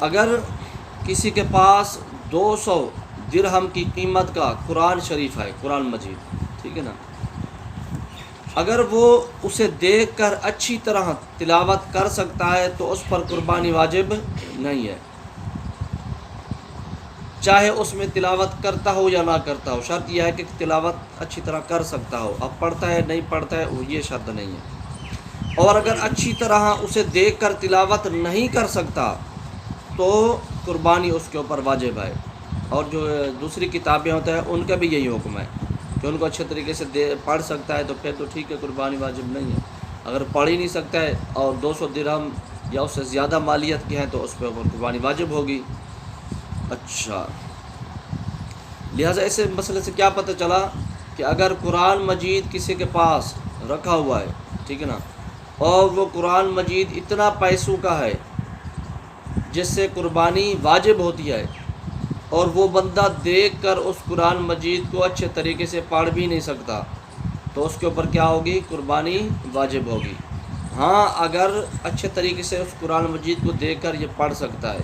اگر کسی کے پاس 200 درہم کی قیمت کا قرآن شریف ہے، قرآن مجید، ٹھیک ہے نا، اگر وہ اسے دیکھ کر اچھی طرح تلاوت کر سکتا ہے تو اس پر قربانی واجب نہیں ہے، چاہے اس میں تلاوت کرتا ہو یا نہ کرتا ہو، شرط یہ ہے کہ تلاوت اچھی طرح کر سکتا ہو، اب پڑھتا ہے نہیں پڑھتا ہے وہ یہ شرط نہیں ہے۔ اور اگر اچھی طرح اسے دیکھ کر تلاوت نہیں کر سکتا تو قربانی اس کے اوپر واجب ہے۔ اور جو دوسری کتابیں ہوتے ہیں ان کا بھی یہی حکم ہے کہ ان کو اچھے طریقے سے پڑھ سکتا ہے تو پھر تو ٹھیک ہے، قربانی واجب نہیں ہے۔ اگر پڑھ ہی نہیں سکتا ہے اور 200 درہم یا اس سے زیادہ مالیت کی ہیں تو اس پہ قربانی واجب ہوگی۔ اچھا، لہٰذا اس مسئلے سے کیا پتہ چلا کہ اگر قرآن مجید کسی کے پاس رکھا ہوا ہے، ٹھیک ہے نا، اور وہ قرآن مجید اتنا پیسوں کا ہے جس سے قربانی واجب ہوتی ہے، اور وہ بندہ دیکھ کر اس قرآن مجید کو اچھے طریقے سے پڑھ بھی نہیں سکتا تو اس کے اوپر کیا ہوگی؟ قربانی واجب ہوگی۔ ہاں، اگر اچھے طریقے سے اس قرآن مجید کو دیکھ کر یہ پڑھ سکتا ہے،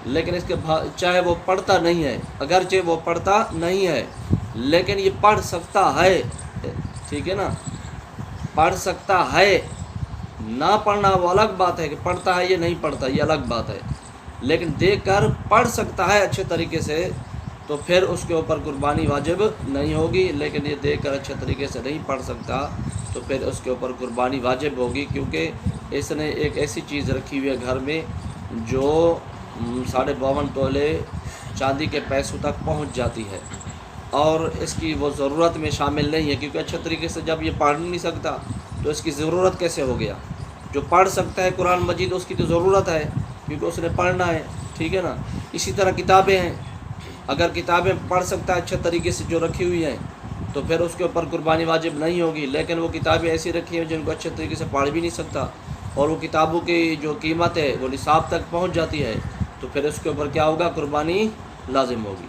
لیکن اس کے چاہے وہ پڑھتا نہیں ہے، اگرچہ وہ پڑھتا نہیں ہے لیکن یہ پڑھ سکتا ہے، ٹھیک ہے نا، پڑھ سکتا ہے، نہ پڑھنا وہ الگ بات ہے کہ پڑھتا ہے یا نہیں پڑھتا، یہ الگ بات ہے، لیکن دیکھ کر پڑھ سکتا ہے اچھے طریقے سے تو پھر اس کے اوپر قربانی واجب نہیں ہوگی، لیکن یہ دیکھ کر اچھے طریقے سے نہیں پڑھ سکتا تو پھر اس کے اوپر قربانی واجب ہوگی، کیونکہ اس نے ایک ایسی چیز رکھی ہوئی ہے گھر میں جو 52.5 تولے چاندی کے پیسوں تک پہنچ جاتی ہے، اور اس کی وہ ضرورت میں شامل نہیں ہے، کیونکہ اچھے طریقے سے جب یہ پڑھ نہیں سکتا تو اس کی ضرورت کیسے ہو گیا؟ جو پڑھ سکتا ہے قرآن مجید اس کی تو ضرورت ہے کیونکہ اس نے پڑھنا ہے، ٹھیک ہے نا۔ اسی طرح کتابیں ہیں، اگر کتابیں پڑھ سکتا ہے اچھے طریقے سے جو رکھی ہوئی ہیں تو پھر اس کے اوپر قربانی واجب نہیں ہوگی، لیکن وہ کتابیں ایسی رکھی ہیں جن کو اچھے طریقے سے پڑھ بھی نہیں سکتا اور وہ کتابوں کی جو قیمت ہے وہ نصاب تک پہنچ جاتی ہے تو پھر اس کے اوپر کیا ہوگا؟ قربانی لازم ہوگی۔